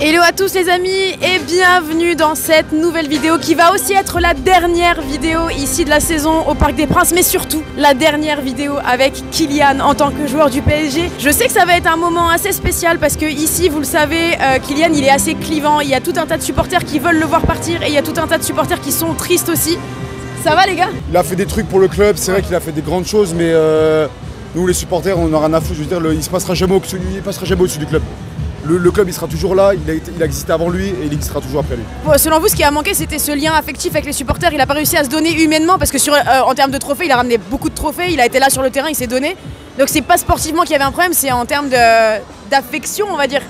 Hello à tous les amis et bienvenue dans cette nouvelle vidéo qui va aussi être la dernière vidéo ici de la saison au Parc des Princes, mais surtout la dernière vidéo avec Kylian en tant que joueur du PSG. Je sais que ça va être un moment assez spécial parce que ici, vous le savez, Kylian il est assez clivant, il y a tout un tas de supporters qui veulent le voir partir et il y a tout un tas de supporters qui sont tristes aussi. Ça va les gars? Il a fait des trucs pour le club, c'est vrai qu'il a fait des grandes choses, mais nous les supporters on en a rien à foutre, je veux dire, il ne passera jamais au-dessus du club. Le club il sera toujours là, il a existé avant lui et il existera toujours après lui. Bon, selon vous, ce qui a manqué c'était ce lien affectif avec les supporters, il n'a pas réussi à se donner humainement parce que en termes de trophées, il a ramené beaucoup de trophées, il a été là sur le terrain, il s'est donné. Donc c'est pas sportivement qu'il y avait un problème, c'est en termes d'affection on va dire.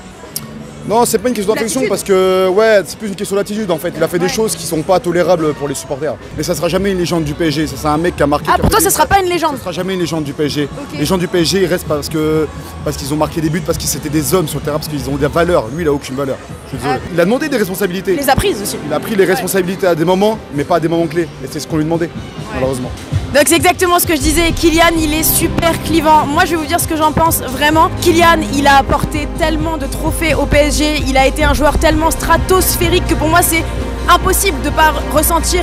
Non, c'est pas une question d'affection parce que ouais, c'est plus une question d'attitude en fait. Il a fait des choses qui sont pas tolérables pour les supporters. Mais ça sera jamais une légende du PSG. C'est un mec qui a marqué. Ah, pour toi, ça sera pas une légende? Ça sera jamais une légende du PSG. Okay. Les gens du PSG, ils restent parce qu'ils ont marqué des buts, parce qu'ils étaient des hommes sur le terrain, parce qu'ils ont des valeurs. Lui, il a aucune valeur. Il a demandé des responsabilités. Il les a prises aussi. Il a pris les responsabilités à des moments, mais pas à des moments clés. Et c'est ce qu'on lui demandait, malheureusement. Donc c'est exactement ce que je disais, Kylian il est super clivant. Moi je vais vous dire ce que j'en pense vraiment. Kylian il a apporté tellement de trophées au PSG, il a été un joueur tellement stratosphérique que pour moi c'est impossible de ne pas ressentir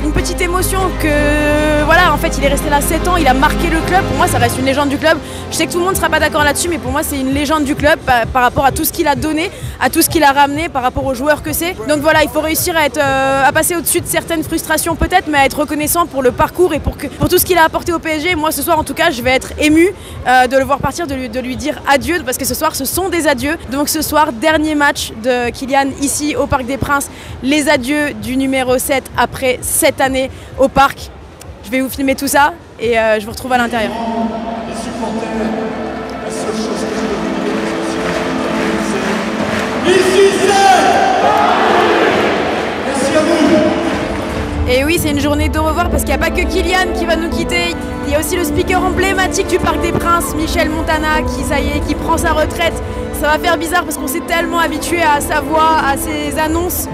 une petite émotion que voilà, en fait il est resté là 7 ans, il a marqué le club. Pour moi ça reste une légende du club. Je sais que tout le monde ne sera pas d'accord là-dessus, mais pour moi c'est une légende du club par rapport à tout ce qu'il a donné, à tout ce qu'il a ramené, par rapport aux joueurs que c'est. Donc voilà, il faut réussir à passer au-dessus de certaines frustrations peut-être, mais à être reconnaissant pour le parcours et pour tout ce qu'il a apporté au PSG. Moi ce soir en tout cas je vais être ému de le voir partir, de lui dire adieu, parce que ce soir ce sont des adieux. Donc ce soir, dernier match de Kylian ici au Parc des Princes, les adieux du numéro 7 après 7 années au parc. Je vais vous filmer tout ça et je vous retrouve à l'intérieur. Les supporters, la seule chose que je peux vous dire, c'est ici c'est. Merci à vous. Et oui, c'est une journée de revoir parce qu'il n'y a pas que Kylian qui va nous quitter. Il y a aussi le speaker emblématique du Parc des Princes, Michel Montana, qui ça y est, qui prend sa retraite. Ça va faire bizarre parce qu'on s'est tellement habitué à sa voix, à ses annonces.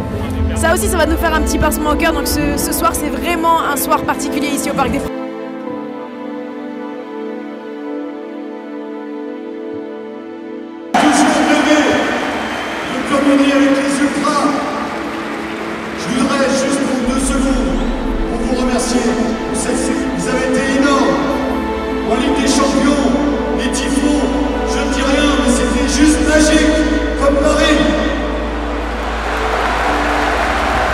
Ça aussi, ça va nous faire un petit pincement au cœur. Donc ce soir, c'est vraiment un soir particulier ici au Parc des Princes. Toujours rêvé de communier avec les ultras. Je voudrais juste pour 2 secondes pour vous remercier. Vous avez été énormes. En Ligue des Champions, les tifos, je ne dis rien, mais c'était juste magique, comme Paris.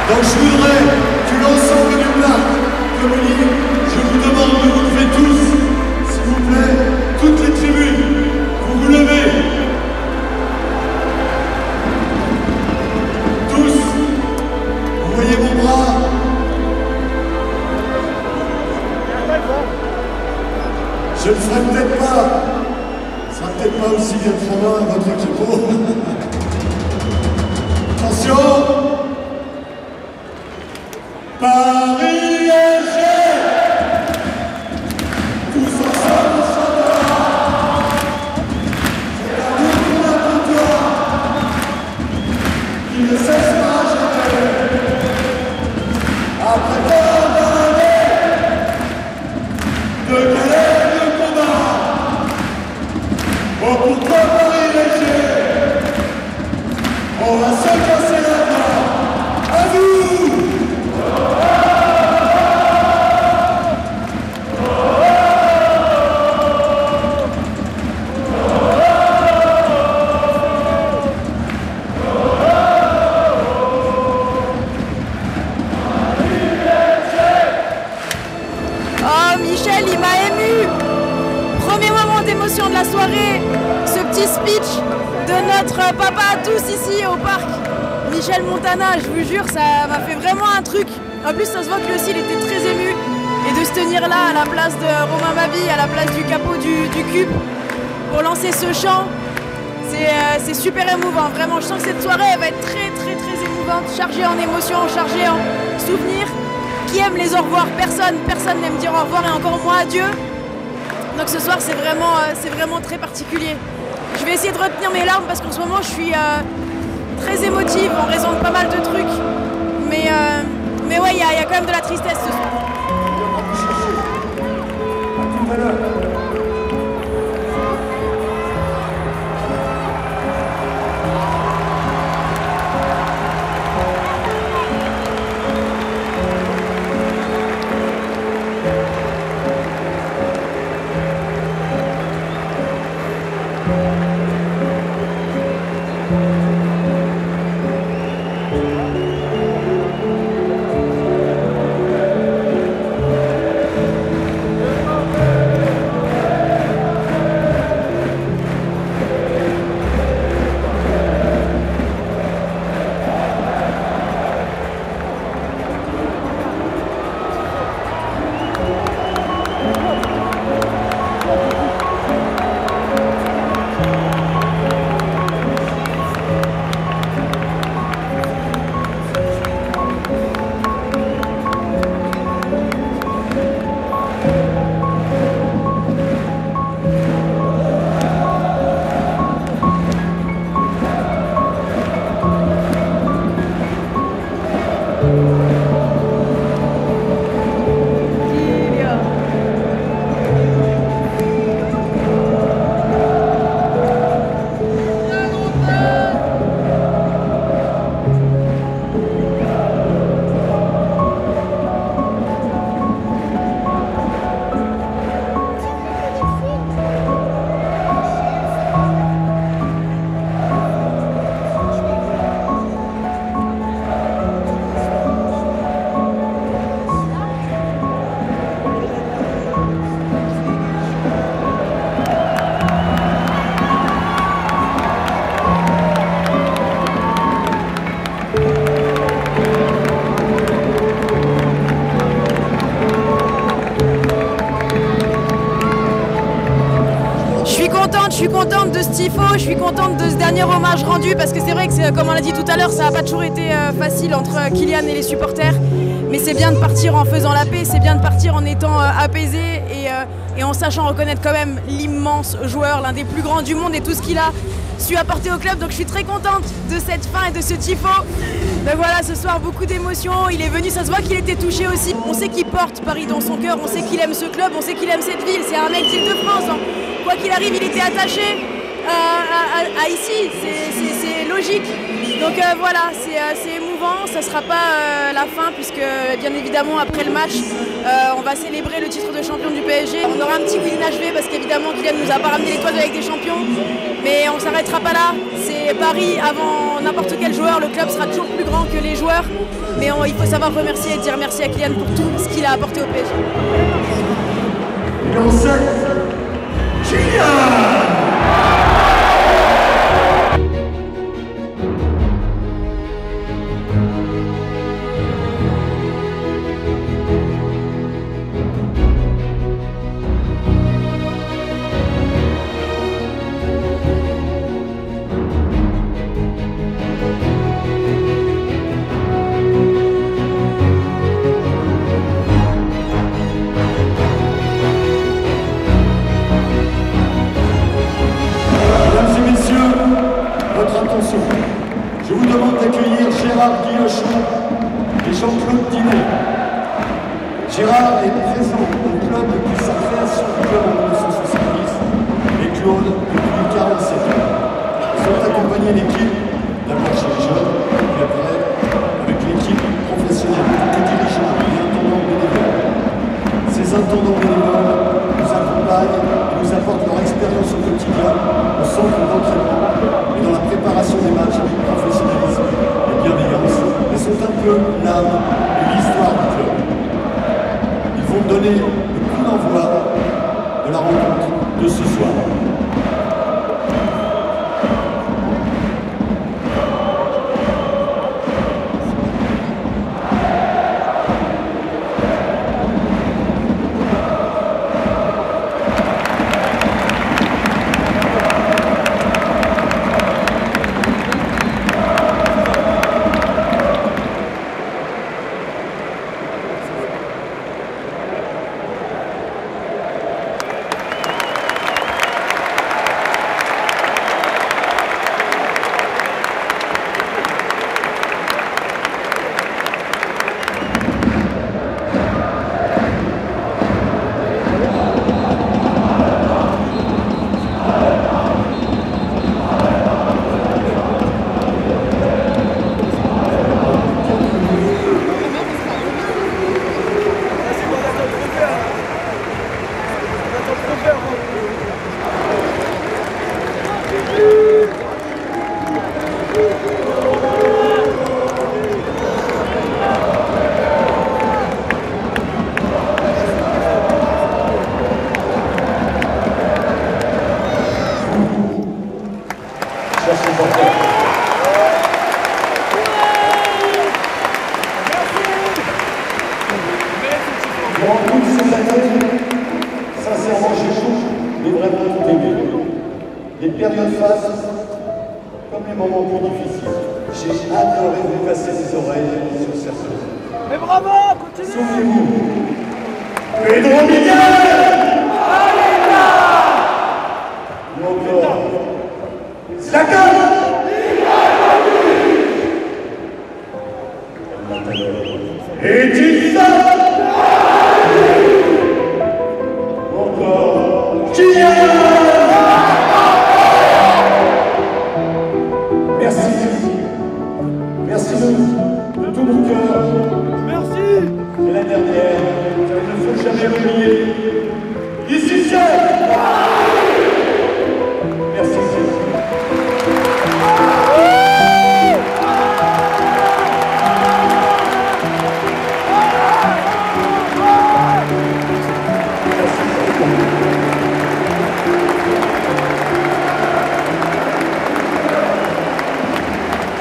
Donc je voudrais que l'ensemble du parc communie, je vous demande de vous lever tous, s'il vous plaît, toutes les tribunes, vous vous levez. Tous, vous voyez mon bras. Je ne ferai peut-être pas, ça sera peut-être pas aussi bien trop loin à votre équipe. Attention. Paris SG, tous ensemble on chantera. C'est un beau combat pour toi, qui ne cessera jamais. Après tant d'années de galère et de combat, oh pourquoi Paris SG, on va se casser la main. À vous. De la soirée, ce petit speech de notre papa à tous ici au parc, Michel Montana, je vous jure, ça m'a fait vraiment un truc. En plus, ça se voit que lui aussi, il était très ému. Et de se tenir là, à la place de Romain Babi, à la place du capot du Cube, pour lancer ce chant, c'est super émouvant. Vraiment, je sens que cette soirée, elle va être très émouvante, chargée en émotions, chargée en souvenirs. Qui aime les au revoir? Personne n'aime dire au revoir et encore moins adieu. Donc ce soir c'est vraiment très particulier. Je vais essayer de retenir mes larmes parce qu'en ce moment je suis très émotive en raison de pas mal de trucs. Mais ouais, il y a quand même de la tristesse ce soir. suis contente de ce tifo, je suis contente de ce dernier hommage rendu parce que c'est vrai que, comme on l'a dit tout à l'heure, ça n'a pas toujours été facile entre Kylian et les supporters. Mais c'est bien de partir en faisant la paix, c'est bien de partir en étant apaisé et en sachant reconnaître quand même l'immense joueur, l'un des plus grands du monde et tout ce qu'il a su apporter au club. Donc je suis très contente de cette fin et de ce tifo. Donc voilà, ce soir beaucoup d'émotions, il est venu, ça se voit qu'il était touché aussi. On sait qu'il porte Paris dans son cœur, on sait qu'il aime ce club, on sait qu'il aime cette ville, c'est un mec d'Île-de-France. Hein. Quoi qu'il arrive, il était attaché à ici, c'est logique. Donc voilà, c'est émouvant, ça ne sera pas la fin puisque bien évidemment après le match, on va célébrer le titre de champion du PSG. On aura un petit coup d'inachevé parce qu'évidemment Kylian ne nous a pas ramené l'étoile de la Ligue des Champions, mais on ne s'arrêtera pas là. C'est Paris avant n'importe quel joueur, le club sera toujours plus grand que les joueurs, mais il faut savoir remercier et dire merci à Kylian pour tout ce qu'il a apporté au PSG. Numéro 7, Kylian! Je vous demande d'accueillir Gérard Guillochon et Jean-Claude Dinet. Gérard est présent au club depuis sa création du club en 1970 et Claude depuis 47 ans. Ils ont accompagné l'équipe, d'abord chez les jeunes, puis après avec l'équipe professionnelle, tout dirigeants et intendants bénévoles. Ces intendants bénévoles nous accompagnent et nous apportent leur expérience au quotidien, au centre d'entraînement et dans la préparation des matchs avec professionnalisme et bienveillance. Elles sont un peu l'âme et l'histoire du club. Ils vont donner le coup d'envoi de la rencontre de ce soir. Durant toutes ces années, sincèrement, j'ai tout, mais vraiment tout aimé. Les périodes fastes, comme les moments plus difficiles. J'ai adoré vous casser les oreilles sur cette chose. Mais bravo, continue! Souvenez-vous, Pedro Miguel! Ou encore, Zlatan! Et Tissa! Encore, Kylian! Merci. Merci de tout mon cœur. Merci! Et la dernière, il ne faut jamais oublier. Ici, c'est... Merci.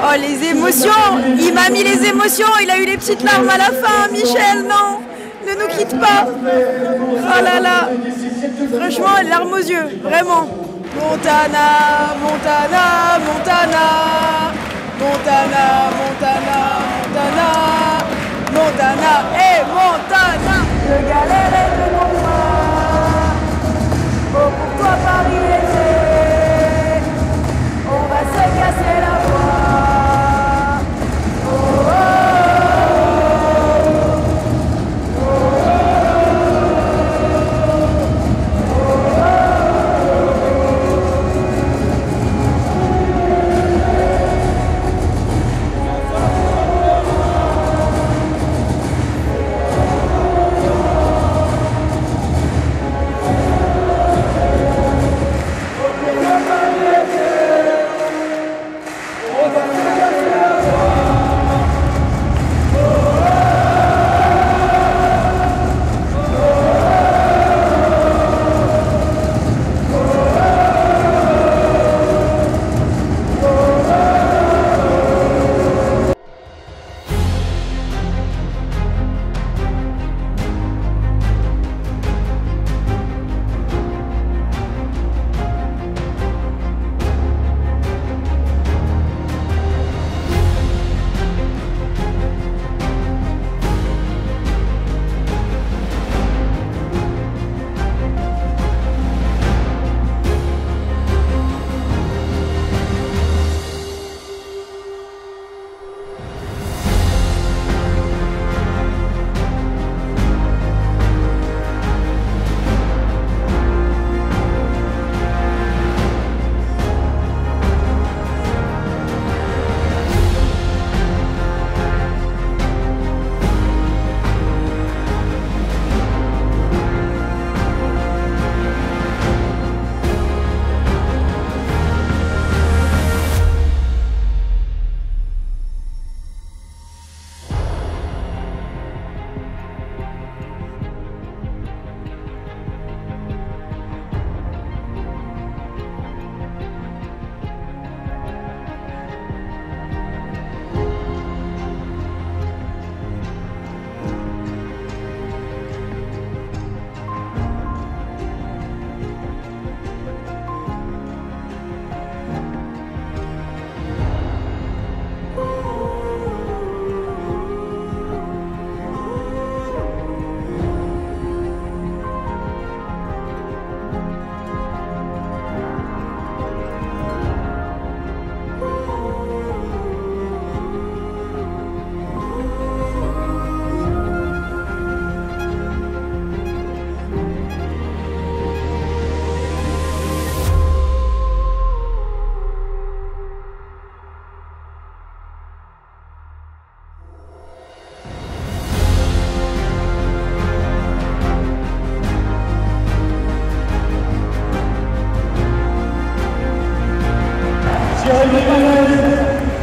Oh, les émotions! Il m'a mis les émotions, il a eu les petites larmes à la fin, Michel, non! Ne nous quitte pas! Oh là là! Franchement, larmes aux yeux, vraiment! Montana, Montana, Montana, Montana, Montana, Montana, Montana et Montana. Je galère et je comprends. Oh, pour toi Paris l'été, on va se casser la voix. Oh, oh,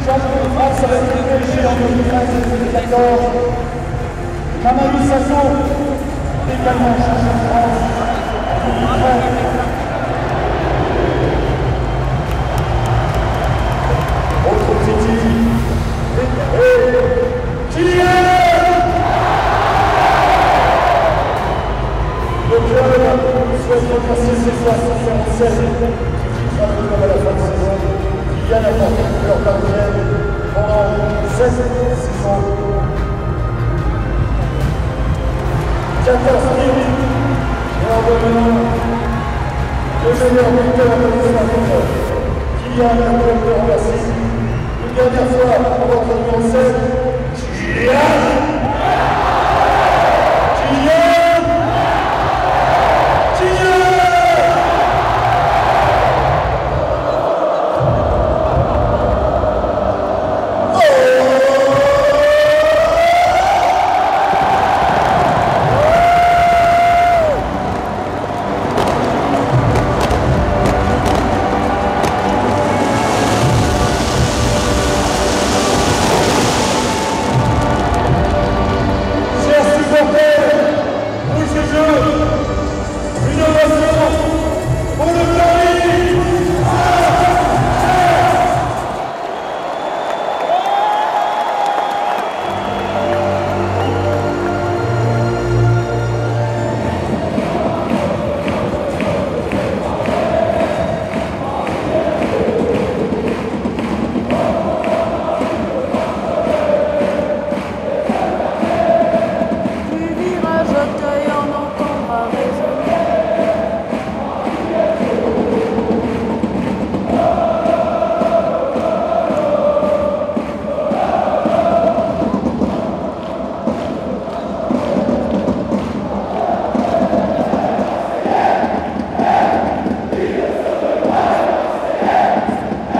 champion de France avec le PSG en 2013-2014. Mamadou Sasso, également champion de France en 2013. Autre critique, et Kylian! Le club souhaite remercier ses 76 qui quittera le club à la fin de saison. Kylian a porté leur partenaire pendant 16 saisons. 14 minutes et en devenant le meilleur buteur de l'histoire du club. Kylian a le remercier.